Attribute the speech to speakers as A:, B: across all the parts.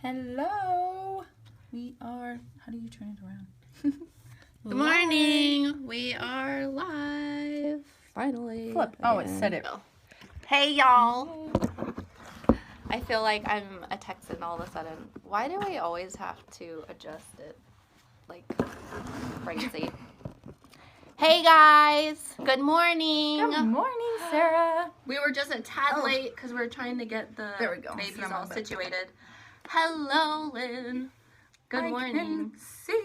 A: Hello. We are. How do you turn it around?
B: Good morning. We are live. Finally.
A: Flip. Oh, it said it.
B: Hey, y'all. I feel like I'm a Texan all of a sudden. Why do we always have to adjust it like crazy? Hey, guys. Good morning.
A: Good morning, Sarah.
B: We were just a tad late because we were trying to get the babies all situated. Hello, Lynn. Good morning.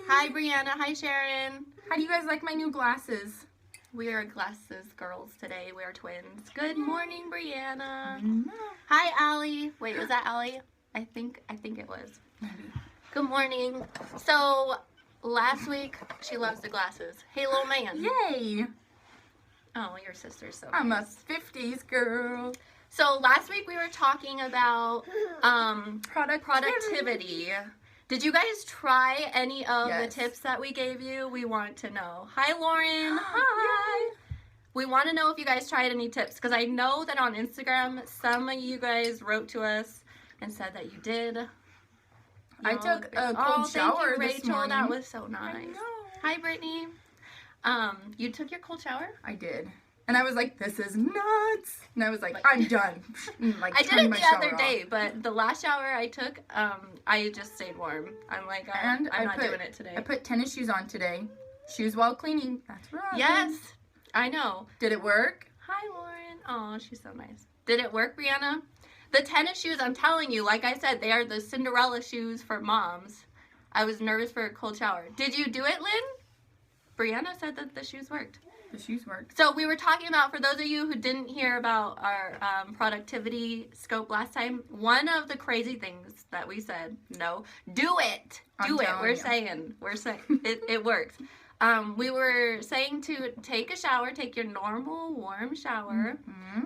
B: Hi, Brianna. Hi, Sharon.
A: How do you guys like my new glasses?
B: We are glasses girls today. We are twins. Good morning, Brianna. Hi, Allie. Wait, was that Allie? I think it was. Good morning. So, last week, she loves the glasses. Hey, little man.
A: Yay.
B: Oh, your sister's so
A: I'm
B: nice.
A: a 50s girl.
B: So, last week we were talking about productivity. Did you guys try any of the tips that we gave you? We want to know. Hi, Lauren. Hi. We want to know if you guys tried any tips, because I know that on Instagram, some of you guys wrote to us and said that you did.
A: I took a cold shower
B: thank you,
A: this
B: Rachel.
A: morning.
B: That was so nice.
A: I know.
B: Hi, Brittany. You took your cold shower?
A: I did. And I was like, this is nuts. And I was like, I'm done.
B: I did it the other day, but the last shower I took, I just stayed warm. I'm like, I'm not doing it today.
A: I put tennis shoes on today. Shoes while cleaning. That's right.
B: Yes, I know.
A: Did it work?
B: Hi, Lauren. Oh, she's so nice. Did it work, Brianna? The tennis shoes, I'm telling you, like I said, they are the Cinderella shoes for moms. I was nervous for a cold shower. Did you do it, Lynn? Brianna said that the shoes worked.
A: The shoes worked.
B: So we were talking about, for those of you who didn't hear about our productivity scope last time, one of the crazy things that we said, no, do it. Do it. We're saying it works. We were saying to take a shower, take your normal warm shower,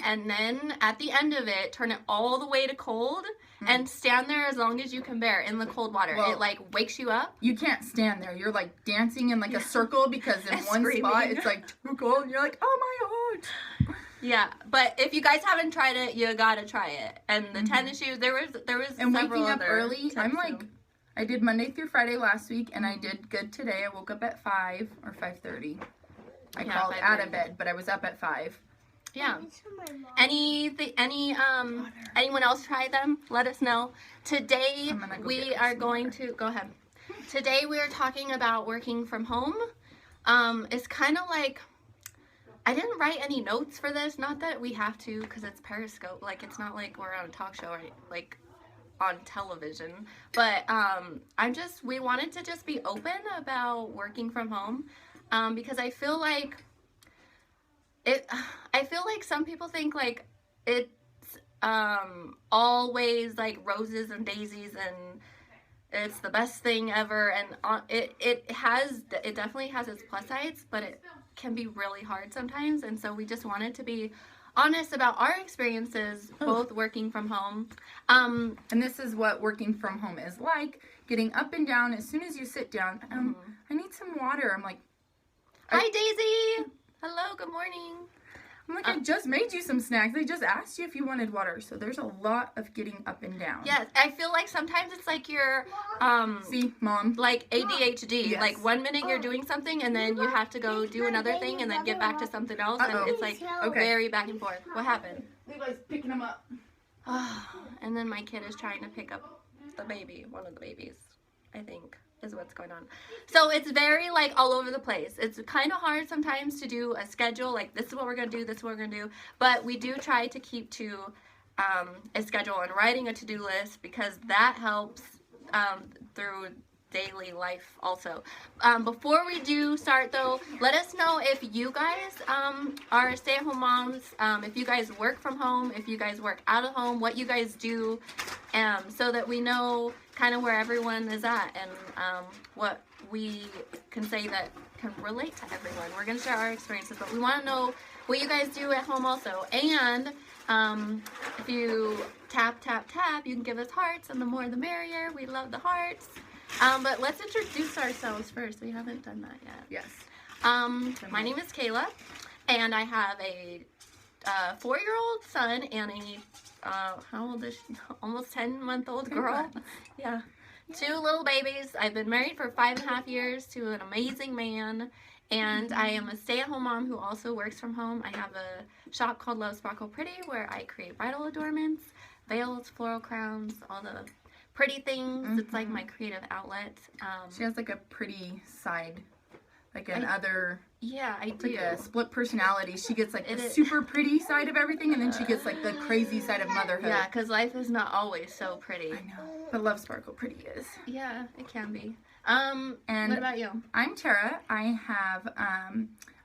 B: and then at the end of it, turn it all the way to cold and stand there as long as you can bear in the cold water. Well, it like wakes you up.
A: You can't stand there. You're like dancing in like a circle because in one spot it's like too cold and you're like, oh my god.
B: Yeah, but if you guys haven't tried it, you gotta try it. And the tennis shoes, there was
A: and
B: several
A: waking up
B: other
A: early. I'm like, I did Monday through Friday last week, and I did good today. I woke up at 5 or 5:30. I crawled out of bed, but I was up at 5.
B: Yeah. Anyone else try them? Let us know. Today we are going to go ahead. Today we are talking about working from home. It's kind of like, I didn't write any notes for this. Not that we have to, because it's Periscope. Like, it's not like we're on a talk show or like on television, but we wanted to just be open about working from home, because I feel like some people think like it's always like roses and daisies and it's the best thing ever, and it definitely has its plus sides, but it can be really hard sometimes. And so we just wanted to be honest about our experiences both working from home.
A: And this is what working from home is like. Getting up and down as soon as you sit down. I need some water. I'm like,
B: hi, Daisy. Hello, good morning.
A: I'm like, I just made you some snacks. I just asked you if you wanted water. So there's a lot of getting up and down.
B: Yes, I feel like sometimes it's like you're,
A: see, Mom?
B: Like ADHD. Yes. Like 1 minute you're doing something and then you have to go do another thing and then get back to something else. And it's like very back and forth. What happened?
A: Levi's picking them up.
B: And then my kid is trying to pick up the baby, one of the babies, I think, is what's going on. So it's very like all over the place. It's kind of hard sometimes to do a schedule, like this is what we're going to do, this is what we're going to do. But we do try to keep to a schedule and writing a to-do list, because that helps through daily life also. Before we do start though, let us know if you guys are stay-at-home moms, if you guys work from home, if you guys work out of home, what you guys do, so that we know kind of where everyone is at and what we can say that can relate to everyone. We're going to share our experiences, but we want to know what you guys do at home also. And if you tap, you can give us hearts, and the more the merrier. We love the hearts. But let's introduce ourselves first. We haven't done that yet.
A: Yes.
B: My name is Kayla, and I have a 4-year-old son and a how old is she? Almost 10-month-old girl. Yeah. 2 little babies. I've been married for 5.5 years to an amazing man. And I am a stay-at-home mom who also works from home. I have a shop called Love Sparkle Pretty where I create bridal adornments, veils, floral crowns, all the pretty things. It's like my creative outlet.
A: She has like a pretty side, like another.
B: Yeah, I do.
A: Like a split personality. She gets like the super pretty side of everything, and then she gets like the crazy side of motherhood.
B: Yeah, because life is not always so pretty.
A: I know, but Love Sparkle Pretty is.
B: Yeah, it can be.
A: And
B: what about you?
A: I'm Tara. I have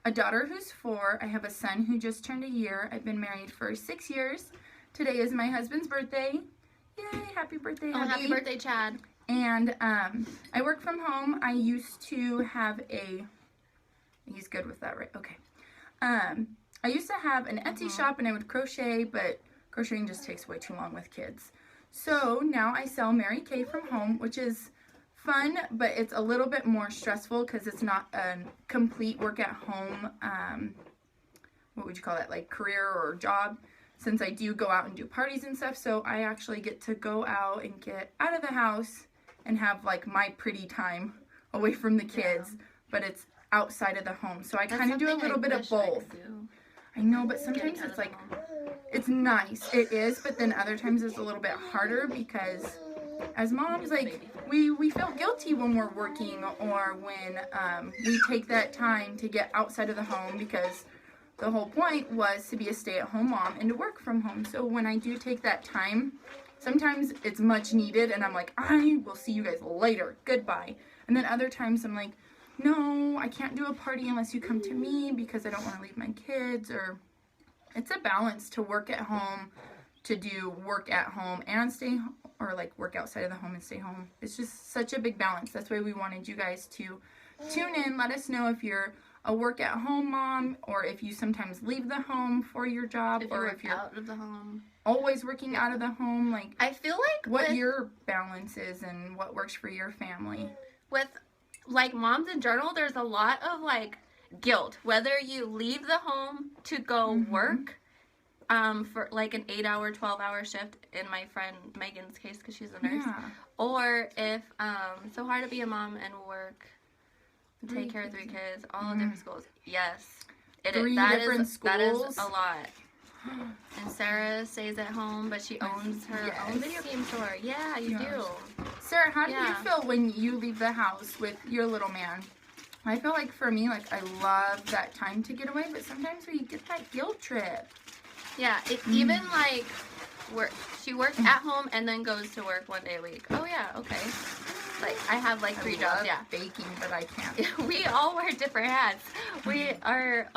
A: a daughter who's 4. I have a son who just turned a year. I've been married for 6 years. Today is my husband's birthday. Yay! Happy birthday, hubby.
B: Happy birthday, Chad.
A: And I work from home. I used to have a. He's good with that, right? Okay. I used to have an Etsy shop and I would crochet, but crocheting just takes way too long with kids. So now I sell Mary Kay from home, which is fun, but it's a little bit more stressful because it's not a complete work at home, what would you call that, like career or job, since I do go out and do parties and stuff. So I actually get to go out and get out of the house and have like my pretty time away from the kids, but it's outside of the home. So I kind of do a little bit of both. I know, but sometimes it's like, it's nice. It is, but then other times it's a little bit harder because as moms, like, we feel guilty when we're working or when we take that time to get outside of the home, because the whole point was to be a stay-at-home mom and to work from home. So when I do take that time, sometimes it's much needed and I'm like, I will see you guys later. Goodbye. And then other times I'm like, no, I can't do a party unless you come to me because I don't want to leave my kids. Or it's a balance to work at home, to do work at home and stay, or like work outside of the home and stay home. It's just such a big balance. That's why we wanted you guys to tune in. Let us know if you're a work at home mom, or if you sometimes leave the home for your job, or if you're
B: out of the home,
A: always working out of the home. Like,
B: I feel like
A: what your balance is and what works for your family.
B: With like moms in general, there's a lot of like guilt whether you leave the home to go work for like an 8-hour 12-hour shift in my friend Megan's case because she's a nurse, or if it's so hard to be a mom and work and take care of 3 kids, all in different schools. Yes, it is. That is a lot. And Sarah stays at home, but she owns her own video game store. Yeah, you do.
A: Sarah, how do you feel when you leave the house with your little man? I feel like for me, like I love that time to get away, but sometimes we get that guilt trip.
B: Yeah, it's even like she works at home and then goes to work 1 day a week. Oh yeah, okay. Like I have like 3 jobs. Yeah,
A: baking, but I can't.
B: We all wear different hats. We are.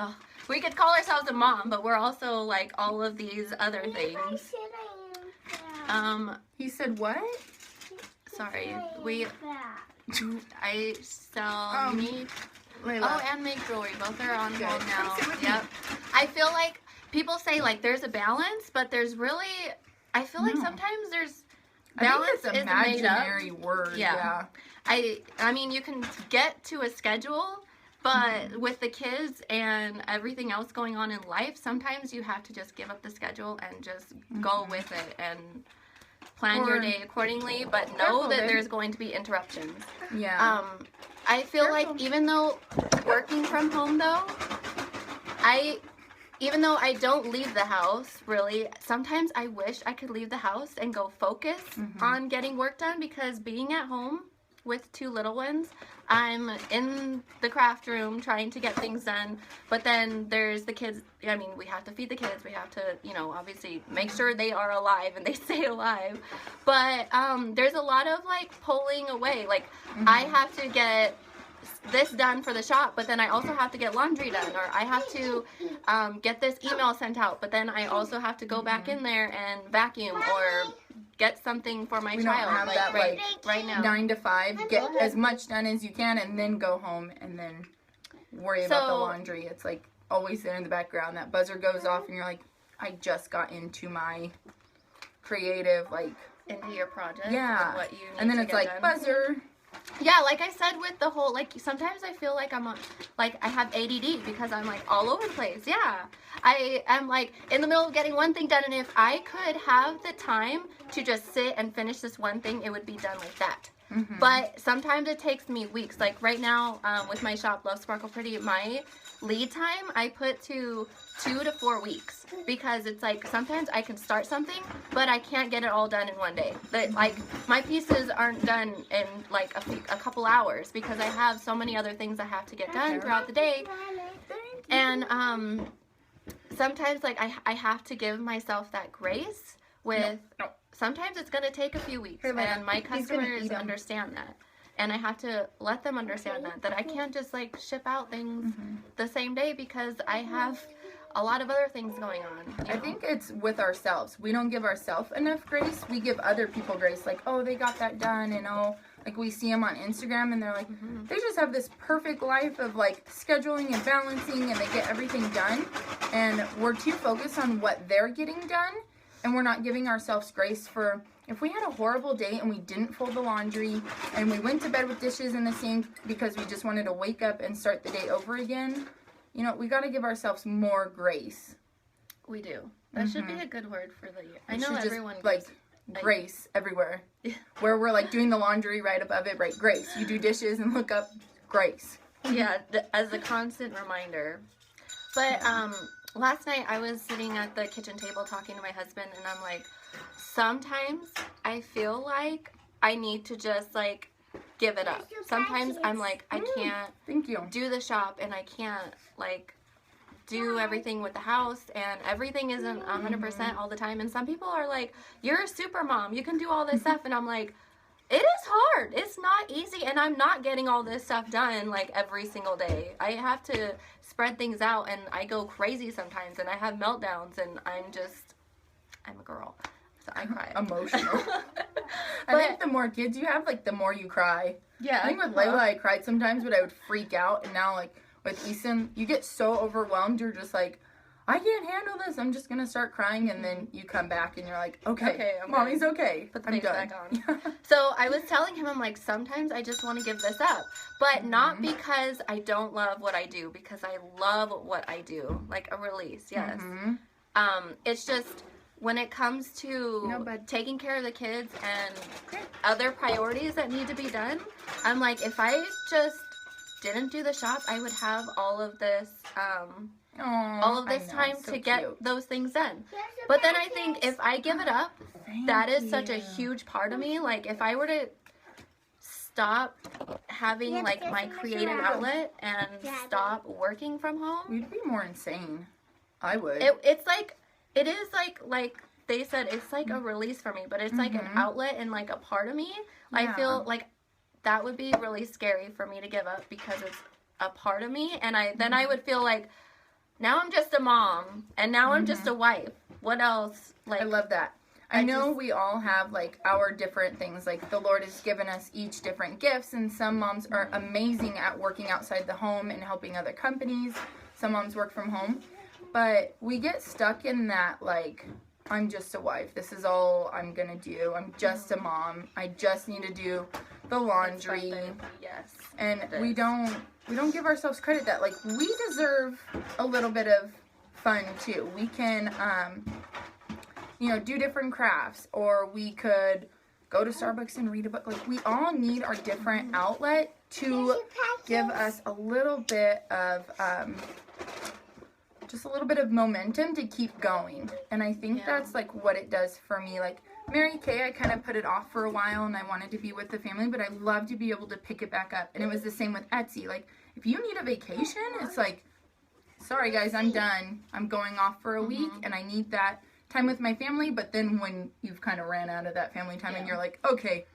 B: We could call ourselves a mom, but we're also like all of these other things.
A: He said what?
B: Sorry, I sell meat. And make jewelry. Both are on hold now. Yep. I feel like people say like there's a balance, but there's really, I feel like sometimes there's balance is
A: imaginary word. Yeah.
B: I mean, you can get to a schedule, but with the kids and everything else going on in life, sometimes you have to just give up the schedule and just go with it and plan your day accordingly, but know that there's going to be interruptions.
A: Yeah.
B: I feel like even though working from home though, even though I don't leave the house really, sometimes I wish I could leave the house and go focus on getting work done, because being at home with 2 little ones, I'm in the craft room trying to get things done, but then there's the kids. I mean, we have to feed the kids, we have to, obviously make sure they are alive and they stay alive, but there's a lot of like pulling away, like I have to get this done for the shop, but then I also have to get laundry done, or I have to get this email sent out, but then I also have to go back in there and vacuum or get something for my child.
A: Don't have that
B: right now
A: 9 to 5, get as much done as you can and then go home and then worry about the laundry. It's like always there in the background. That buzzer goes off and you're like, I just got into my creative, like,
B: into your project.
A: Yeah.
B: What you need
A: and then
B: to
A: it's
B: get
A: like
B: done.
A: buzzer,
B: Yeah, like I said with the whole, like, sometimes I feel like I have ADD because I'm, like, all over the place. Yeah. I am, like, in the middle of getting one thing done, and if I could have the time to just sit and finish this one thing, it would be done like that.
A: Mm-hmm.
B: But sometimes it takes me weeks. Like, right now, with my shop, Love Sparkle Pretty, my lead time, I put to 2 to 4 weeks, because it's like sometimes I can start something, but I can't get it all done in one day. But like my pieces aren't done in like a couple hours, because I have so many other things I have to get done throughout the day. And sometimes like I have to give myself that grace with.
A: No.
B: Sometimes it's gonna take a few weeks, and my customers understand that. And I have to let them understand that I can't just like ship out things the same day, because I have a lot of other things going on.
A: I think it's with ourselves. We don't give ourselves enough grace. We give other people grace. Like, oh, they got that done, and oh, like we see them on Instagram, and they're like, they just have this perfect life of like scheduling and balancing, and they get everything done. And we're too focused on what they're getting done, and we're not giving ourselves grace for, if we had a horrible day and we didn't fold the laundry and we went to bed with dishes in the sink because we just wanted to wake up and start the day over again, you know, we got to give ourselves more grace.
B: We do. That should be a good word for the year. I know everyone
A: just, like, grace everywhere. Where we're like doing the laundry right above it, right? Grace. You do dishes and look up grace.
B: Yeah, as a constant reminder. But last night I was sitting at the kitchen table talking to my husband, and I'm like, sometimes I feel like I need to just like give it up. Sometimes I'm like, I can't do the shop, and I can't like do everything with the house, and everything isn't 100% all the time. And some people are like, you're a super mom, you can do all this stuff. And I'm like, it is hard. It's not easy, and I'm not getting all this stuff done like every single day. I have to spread things out, and I go crazy sometimes, and I have meltdowns, and I'm a girl. So I cry.
A: Emotional. I think the more kids you have, like, the more you cry.
B: Yeah.
A: I think with Layla, I cried sometimes, but I would freak out. And now, like, with Eason, you get so overwhelmed. You're just like, I can't handle this. I'm just going to start crying. And then you come back and you're like, okay mommy's okay.
B: Put the face back on. So I was telling him, I'm like, sometimes I just want to give this up. But not because I don't love what I do, because I love what I do. Like a release, yes. It's just, when it comes to taking care of the kids and other priorities that need to be done, I'm like, if I just didn't do the shop, I would have all of this time to get those things done. But then I think if I give it up, that is such a huge part of me. Like, if I were to stop having like my creative outlet and stop working from home,
A: you'd be more insane. I would.
B: It's like, it is like they said, it's like a release for me, but it's like an outlet and like a part of me. I feel like that would be really scary for me to give up, because it's a part of me, and then I would feel like, now I'm just a mom, and now I'm just a wife. What else? Like,
A: I love that. I know we all have like our different things. Like, the Lord has given us each different gifts, and some moms are amazing at working outside the home and helping other companies. Some moms work from home. But we get stuck in that, like, I'm just a wife. This is all I'm going to do. I'm just a mom. I just need to do the laundry.
B: Yes.
A: And we don't give ourselves credit that, like, we deserve a little bit of fun, too. We can, do different crafts, or we could go to Starbucks and read a book. Like, we all need our different outlet to give us a little bit of, just a little bit of momentum to keep going. And I think that's like what it does for me. Like Mary Kay, I kind of put it off for a while, and I wanted to be with the family, but I love to be able to pick it back up. And it was the same with Etsy. Like, if you need a vacation, it's like, sorry guys, I'm done. I'm going off for a week, and I need that time with my family. But then when you've kind of ran out of that family time, and you're like, okay,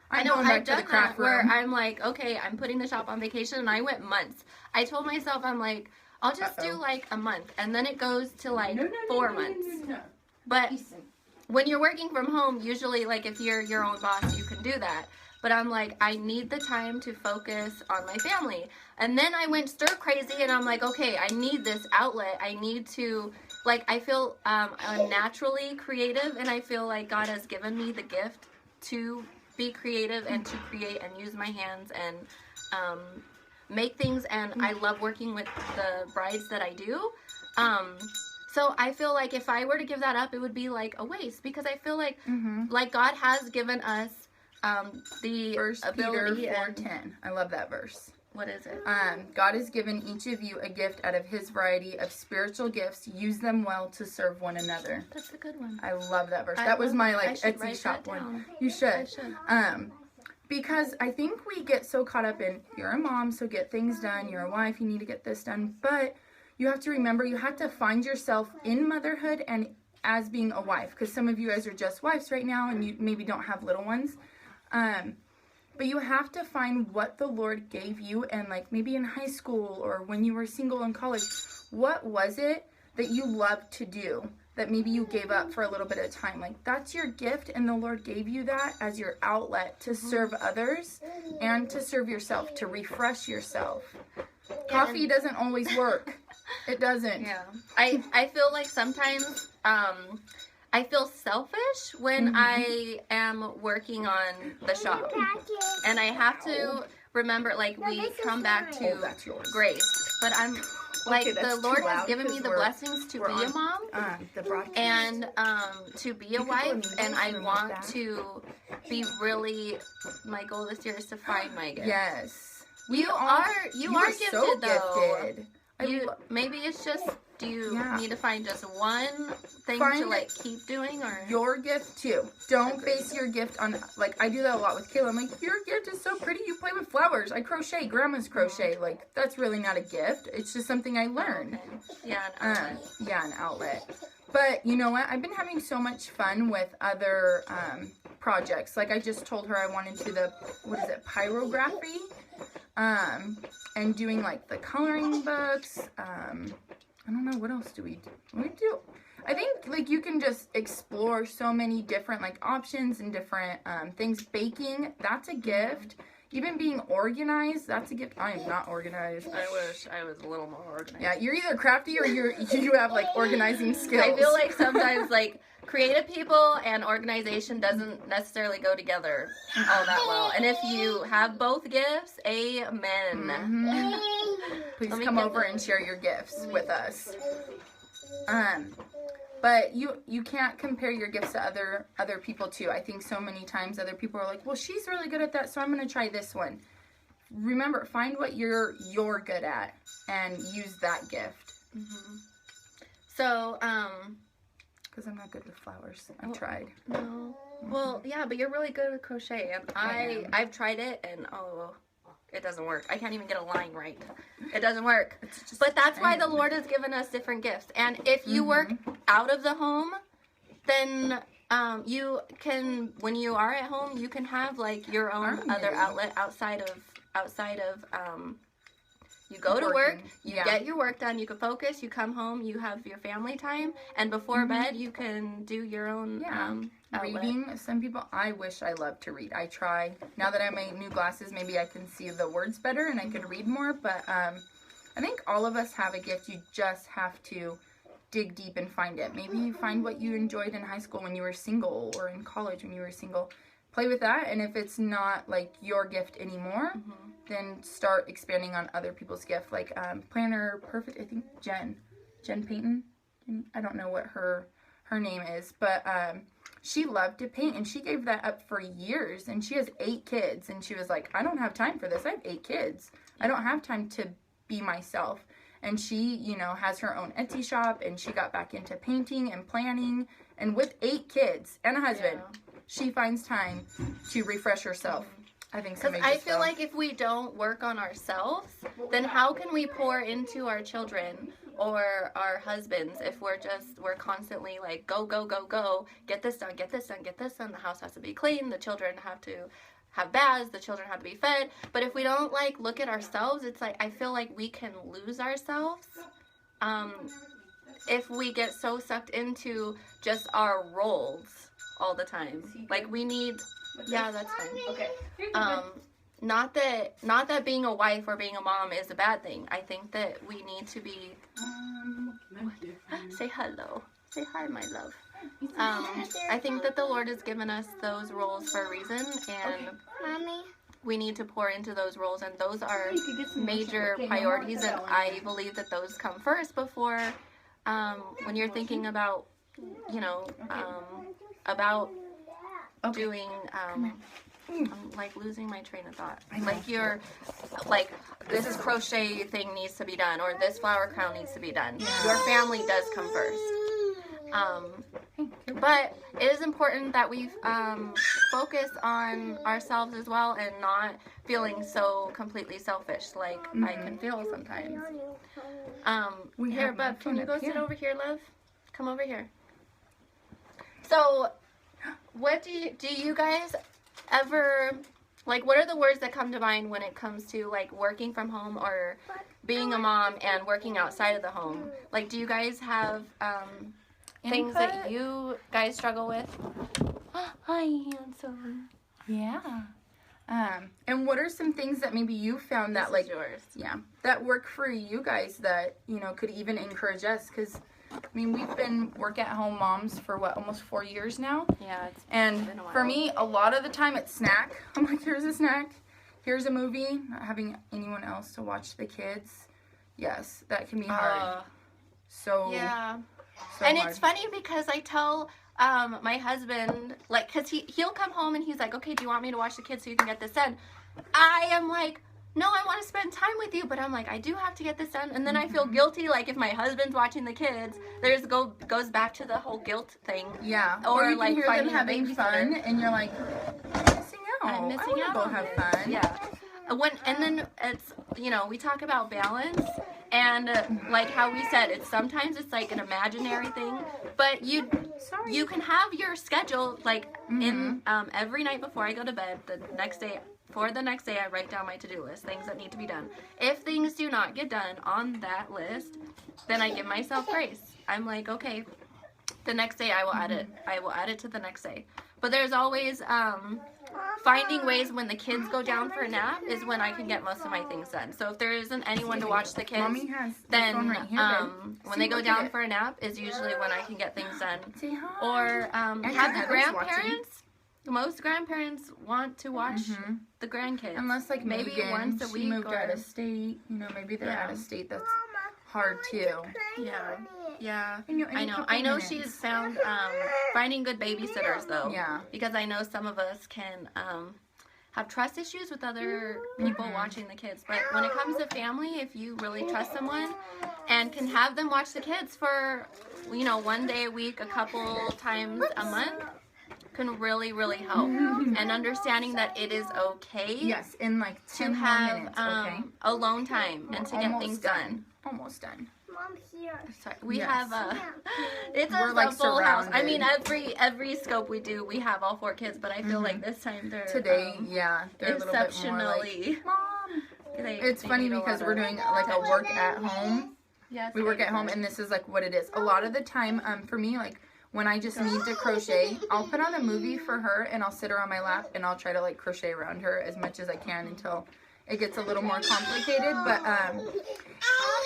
A: I'm going back to the craft room.
B: Where I'm like, okay, I'm putting the shop on vacation, and I went months. I told myself, I'm like, I'll just do like a month, and then it goes to like 4 months. But when you're working from home, usually, like, if you're your own boss, you can do that. But I'm like, I need the time to focus on my family. And then I went stir crazy, and I'm like, okay, I need this outlet. I need to, like, I feel I'm naturally creative, and I feel like God has given me the gift to be creative and to create and use my hands and make things, and I love working with the brides that I do. So I feel like if I were to give that up, it would be like a waste, because I feel like God has given us the
A: 1
B: ability.
A: Peter 4:10. I love that verse.
B: What is it?
A: God has given each of you a gift out of his variety of spiritual gifts. Use them well to serve one another.
B: That's a good one.
A: I love that verse. That was my Etsy shop one. You should.
B: I should.
A: Because I think we get so caught up in, you're a mom, so get things done. You're a wife, you need to get this done. But you have to remember, you have to find yourself in motherhood and as being a wife. Because some of you guys are just wives right now and you maybe don't have little ones. But you have to find what the Lord gave you, and like maybe in high school or when you were single in college, what was it that you loved to do that maybe you gave up for a little bit of time? Like that's your gift, and the Lord gave you that as your outlet to serve others and to serve yourself, to refresh yourself. Coffee doesn't always work. It doesn't.
B: Yeah. I feel like sometimes I feel selfish when I am working on the shop. And I have to remember, like, we come back to grace. But I'm, like, the Lord has given me the blessings to be a mom and to be a wife. And I want to be really, my goal this year is to find my gift.
A: Yes.
B: You are gifted,
A: so
B: though.
A: Gifted.
B: Maybe it's just, do you need to find just one thing to like keep doing, or
A: your gift too? Don't base your gift on, like, I do that a lot with Kayla. I'm like, your gift is so pretty, you play with flowers. I crochet, grandma's crochet. Like, that's really not a gift. It's just something I learned.
B: Yeah,
A: an outlet. But you know what? I've been having so much fun with other projects. Like I just told her I wanted to the, pyrography. And doing like the coloring books. I don't know, what else do we do? I think like you can just explore so many different like options and different things. Baking, that's a gift. Even being organized, that's a gift. I am not organized.
B: I wish I was a little more organized.
A: Yeah, you're either crafty or you have like organizing skills.
B: I feel like sometimes like creative people and organization doesn't necessarily go together all that well. And if you have both gifts, amen.
A: Please come over and share your gifts with us. But you can't compare your gifts to other people too. I think so many times other people are like, well, she's really good at that, so I'm going to try this one. Remember, find what you're good at and use that gift.
B: So,
A: because I'm not good with flowers. I've tried.
B: No. Well, yeah, but you're really good with crochet. And I've tried it, and it doesn't work. I can't even get a line right. It doesn't work. But that's why the Lord has given us different gifts. And if you work out of the home, then you can, when you are at home, you can have like your own other outlet outside of you go to work, you get your work done, you can focus, you come home, you have your family time, and before bed you can do your own
A: reading. Some people, I wish I loved to read. I try. Now that I have my new glasses, maybe I can see the words better and I could read more, but I think all of us have a gift. You just have to dig deep and find it. Maybe you find what you enjoyed in high school when you were single, or in college when you were single. Play with that, and if it's not like your gift anymore, then start expanding on other people's gift. Like Planner Perfect, I think Jen Payton. I don't know what her name is, but she loved to paint, and she gave that up for years, and she has 8 kids, and she was like, I don't have time for this. I have 8 kids. I don't have time to be myself. And she, has her own Etsy shop, and she got back into painting and planning, and with 8 kids and a husband, she finds time to refresh herself. I think so.
B: I feel like if we don't work on ourselves, then how can we pour into our children or our husbands if we're constantly like, go, go, go, go, get this done, get this done, get this done. The house has to be clean. The children have to have baths. The children have to be fed. But if we don't like look at ourselves, it's like, I feel like we can lose ourselves. If we get so sucked into just our roles all the time. Like we need, that's fine. Okay. Not that being a wife or being a mom is a bad thing. I think that we need to be, say hello. Say hi, my love. I think that the Lord has given us those roles for a reason, and
C: Mommy.
B: we need to pour into those roles, and those are
A: You could get some
B: major
A: okay,
B: priorities, and
A: no more.
B: I believe that those come first before when you're thinking about, you know, about
A: Okay.
B: doing I'm like losing my train of thought. Like you're like, this crochet thing needs to be done, or this flower crown needs to be done.
A: Yeah.
B: Your family does come first. But it is important that we focus on ourselves as well, and not feeling so completely selfish like I can feel sometimes.
A: We
B: Here,
A: have
B: Bub, can you
A: up
B: go
A: here.
B: sit over here, love? Come over here. So, what do you guys ever, like, what are the words that come to mind when it comes to, like, working from home or being a mom and working outside of the home? Like, do you guys have things that
A: Input?
B: you guys struggle with? Hi, handsome.
A: Yeah. And what are some things that maybe you found that,
B: This
A: like,
B: is yours.
A: yeah, that work for you guys that, you know, could even encourage us? Because, I mean, we've been work-at-home moms for, what, almost 4 years now?
B: Yeah, it's
A: And
B: been a while.
A: for me, a lot of the time it's snack. I'm like, here's a snack. Here's a movie. Not having anyone else to watch the kids. Yes, that can be hard. So,
B: Yeah.
A: so
B: And
A: hard.
B: it's funny because I tell my husband, like, because he'll come home and he's like, okay, do you want me to watch the kids so you can get this done? I am like, no, I want to spend time with you, but I'm like, I do have to get this done. And then I feel guilty, like, if my husband's watching the kids, goes back to the whole guilt thing.
A: Yeah.
B: Or,
A: Or you
B: like,
A: can hear them
B: finding a
A: having
B: babysitter.
A: fun, and you're like, I'm missing out.
B: I'm missing
A: I want
B: out
A: to go
B: on
A: have
B: this.
A: fun.
B: Yeah. And then it's, you know, we talk about balance, and like how we said, sometimes it's like an imaginary thing, but you can have your schedule, like, in every night before I go to bed, the next day I write down my to-do list, things that need to be done. If things do not get done on that list, then I give myself grace. I'm like, okay, the next day I will add it to the next day. But there's always finding ways when the kids go down for a nap is when I can get most of my things done. So if there isn't anyone to watch the kids,
A: Mommy has the
B: then
A: phone right here, babe.
B: when
A: See,
B: they go
A: look at
B: down
A: it.
B: for a nap is usually when I can get things done.
A: Say hi.
B: Or have the
A: Heather's
B: grandparents. Most grandparents want to watch the grandkids.
A: Unless, like,
B: maybe
A: Megan,
B: once a
A: she
B: week
A: moved
B: or
A: out of state. You know, maybe they're
B: Yeah.
A: out of state. That's hard, too.
B: Yeah.
A: In
B: I
A: a
B: know.
A: couple
B: I know
A: minutes.
B: she's found finding good babysitters though.
A: Yeah.
B: Because I know some of us can have trust issues with other people watching the kids. But when it comes to family, if you really trust someone and can have them watch the kids for, you know, 1 day a week, a couple times a month, can really, really help. And understanding that it is okay
A: Yes, in like 10
B: to
A: more
B: have
A: minutes, okay?
B: alone time and to get
A: Almost
B: things
A: done.
B: done.
A: Almost done.
C: Mom here.
B: Sorry, we
A: Yes.
B: have it's
A: We're,
B: a
A: like,
B: full house. I mean,
A: surrounded.
B: every scope we do, we have all 4 kids, but I feel like this time they're
A: Today, yeah, they're a little bit more like,
B: exceptionally.
A: Mom.
B: they
A: It's funny
B: need a
A: because
B: lot
A: we're
B: of
A: doing like a
B: attention.
A: work at home.
B: Yes,
A: We work at home, and this is like what it is. A lot of the time, for me, like when I just need to crochet, I'll put on a movie for her, and I'll sit her on my lap, and I'll try to like crochet around her as much as I can until it gets a little more complicated. But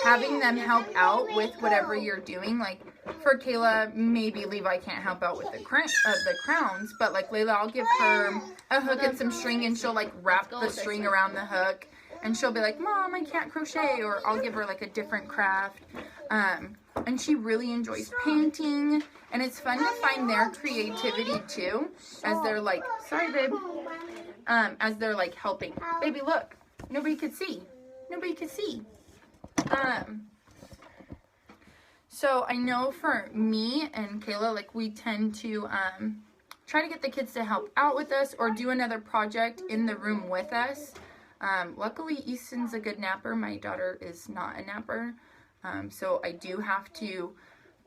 A: having them help out with whatever you're doing, like for Kayla, maybe Levi can't help out with the crowns, but like Layla, I'll give her a hook and some string, and she'll like wrap the string around the hook, and she'll be like, Mom, I can't crochet, or I'll give her like a different craft. And she really enjoys painting, and it's fun to find their creativity too, as they're like, sorry babe, as they're like helping. Baby, look, nobody could see. So I know for me and Kayla, like we tend to try to get the kids to help out with us or do another project in the room with us. Luckily, Easton's a good napper. My daughter is not a napper. So I do have to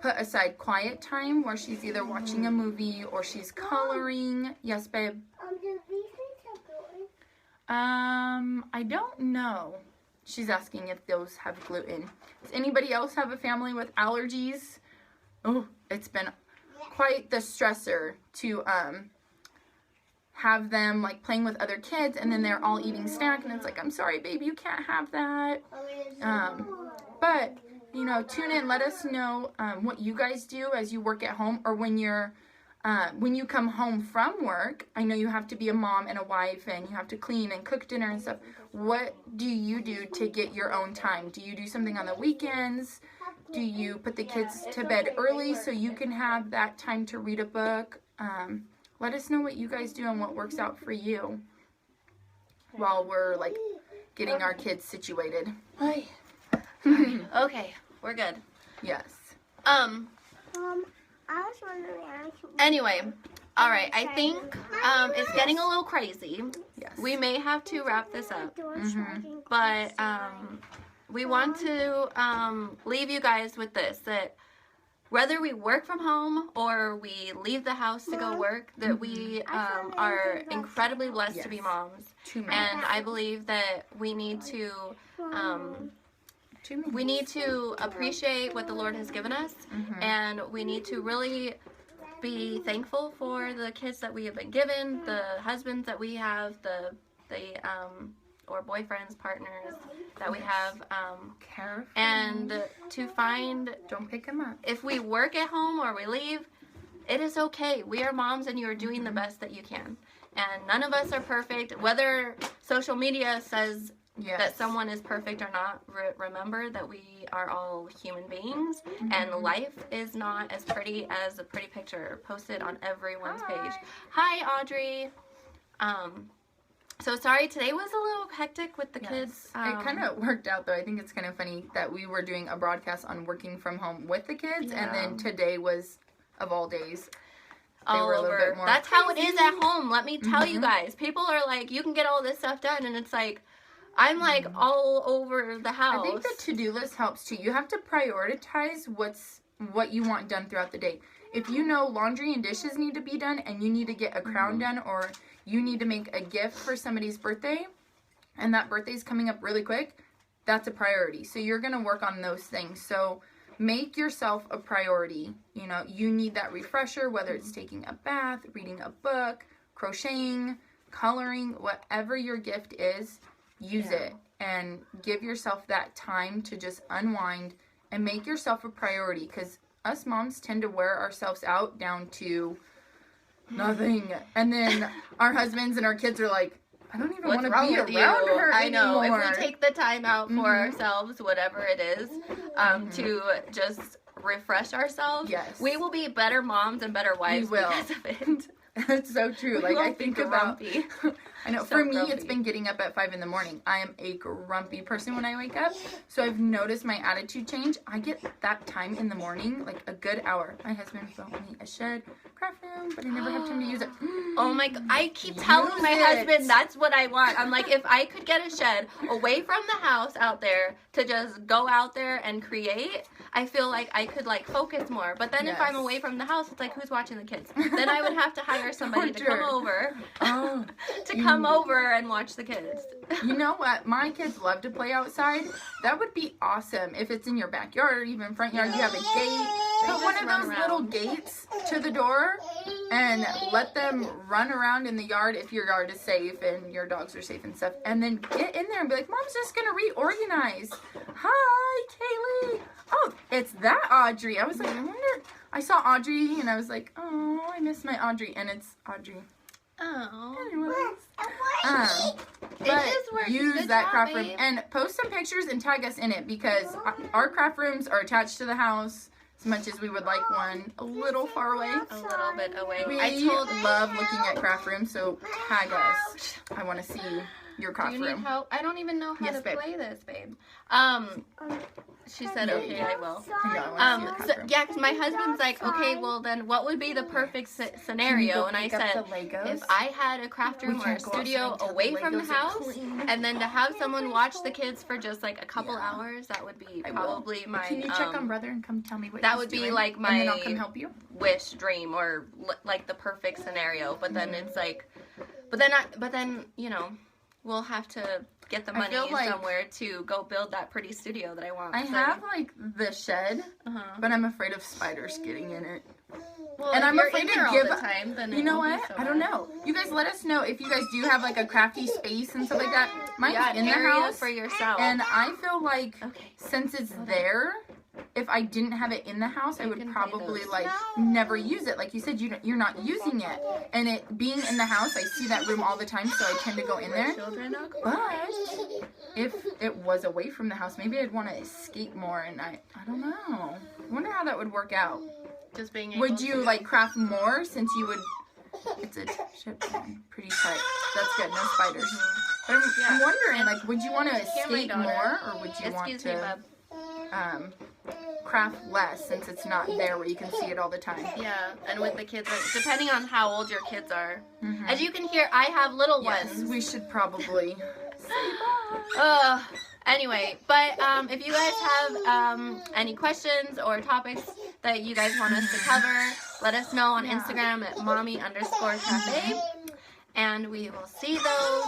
A: put aside quiet time where she's either watching a movie or she's coloring. Yes, babe?
C: Do these things have gluten?
A: I don't know. She's asking if those have gluten. Does anybody else have a family with allergies? Oh, it's been quite the stressor to have them like playing with other kids, and then they're all eating snack, and it's like, I'm sorry, babe, you can't have that. But tune in. Let us know what you guys do as you work at home, or when you come home from work. I know you have to be a mom and a wife, and you have to clean and cook dinner and stuff. What do you do to get your own time? Do you do something on the weekends? Do you put the kids to bed early so you can have that time to read a book? Let us know what you guys do and what works out for you while we're like getting our kids situated.
B: Okay, we're good.
A: Yes.
C: I was wondering.
B: Anyway, all right. I think it's getting a little crazy.
A: Yes.
B: We may have to wrap this up, but we want to leave you guys with this: that whether we work from home or we leave the house to go work, that we are incredibly blessed to be moms. And I believe that we need to appreciate what the Lord has given us, and we need to really be thankful for the kids that we have been given, the husbands that we have, the or boyfriends, partners that we have, and to find,
A: don't pick them up.
B: If we work at home or we leave, it is okay. We are moms, and you are doing the best that you can. And none of us are perfect. Whether social media says that someone is perfect or not, remember that we are all human beings, and life is not as pretty as a pretty picture posted on everyone's page. Hi, Audrey. So sorry, today was a little hectic with the kids.
A: It kind of worked out, though. I think it's kind of funny that we were doing a broadcast on working from home with the kids, and then today was, of all days,
B: all over. That's how it is at home. Let me tell you guys. People are like, you can get all this stuff done, and it's like, I'm like all over the house.
A: I think the to-do list helps too. You have to prioritize what you want done throughout the day. If you know laundry and dishes need to be done, and you need to get a crown done, or you need to make a gift for somebody's birthday, and that birthday's coming up really quick, that's a priority. So you're going to work on those things. So make yourself a priority. You need that refresher, whether it's taking a bath, reading a book, crocheting, coloring, whatever your gift is, use it and give yourself that time to just unwind and make yourself a priority, because us moms tend to wear ourselves out down to nothing. And then our husbands and our kids are like, I don't even want to be around her
B: I know.
A: anymore.
B: If we take the time out for ourselves, whatever it is, to just refresh ourselves, we will be better moms and better wives because of it.
A: It's so true. Like, I think about, I know,
B: So
A: for me,
B: grumpy.
A: It's been getting up at 5 in the morning. I am a grumpy person when I wake up. So I've noticed my attitude change. I get that time in the morning, like a good hour. My husband built me a shed, craft room, but I never have time to use it.
B: Oh my God. I keep telling my husband that's what I want. I'm like, if I could get a shed away from the house out there to just go out there and create, I feel like I could like focus more. But then if I'm away from the house, it's like, who's watching the kids? Then I would have to hire somebody to come over. Come over and watch the kids.
A: You know what? My kids love to play outside. That would be awesome if it's in your backyard or even front yard. You have a gate. Put one of those little gates to the door and let them run around in the yard if your yard is safe and your dogs are safe and stuff. And then get in there and be like, Mom's just going to reorganize. Hi, Kaylee. Oh, it's that Audrey. I was like, I wonder. I saw Audrey and I was like, oh, I miss my Audrey. And it's Audrey.
B: Oh.
A: Anyways. But use that craft room and post some pictures and tag us in it, because our craft rooms are attached to the house as much as we would like one a little far away.
B: A little bit away.
A: We love looking at craft rooms, so tag us. I want to see your craft room.
B: Do you need help? I don't even know how to play this, babe. She said, okay, I will. Because my husband's like, okay, well then what would be the perfect scenario? And I said, if I had a craft room or a studio away from the house, and then to have someone watch the kids for just like a couple hours, that would be probably my...
A: Can you check on brother and come tell me what
B: that would be like my
A: and then I'll come help you?
B: Wish, dream, or like the perfect scenario. But then it's like, but then, you know, we'll have to get the money somewhere to go build that pretty studio that I want.
A: I have like the shed, but I'm afraid of spiders getting in it.
B: Well,
A: and I'm afraid to give
B: all the time, then
A: you know what? I don't know. You guys let us know if you guys do have like a crafty space and stuff like that. Mine's in the house
B: for yourself.
A: And I feel like since it's there, if I didn't have it in the house, I
B: You
A: would
B: can play
A: probably
B: those.
A: like never use it. Like you said, you're not using it, and it being in the house, I see that room all the time, so I tend to go in there.
B: Children are
A: But if it was away from the house, maybe I'd want to escape more, and I don't know. I wonder how that would work out.
B: just being able
A: Would you
B: to,
A: like craft more since you would? It's a chip one, pretty tight. That's good. No spiders. But I'm
B: Yeah.
A: wondering, like, would you want to
B: Hear my
A: escape
B: daughter.
A: more, or would you want
B: Excuse me,
A: to
B: bub.
A: craft less since it's not there where you can see it all the time?
B: Yeah, and with the kids, like, depending on how old your kids are.
A: Mhm.
B: As you can hear, I have little
A: Yes,
B: ones.
A: we should probably say bye.
B: Anyway, but if you guys have any questions or topics that you guys want us to cover, let us know on
A: Yeah.
B: Instagram at mommy_cafe, and we will see those.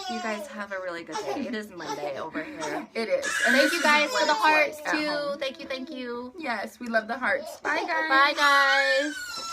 B: You guys have a really good day. It is Monday over here.
A: It is. And
B: Thank
A: this
B: you
A: is
B: guys
A: what
B: for the
A: it's like
B: hearts
A: at
B: too.
A: home.
B: Thank you.
A: Yes, we love the hearts. Bye, guys.
B: Bye, guys.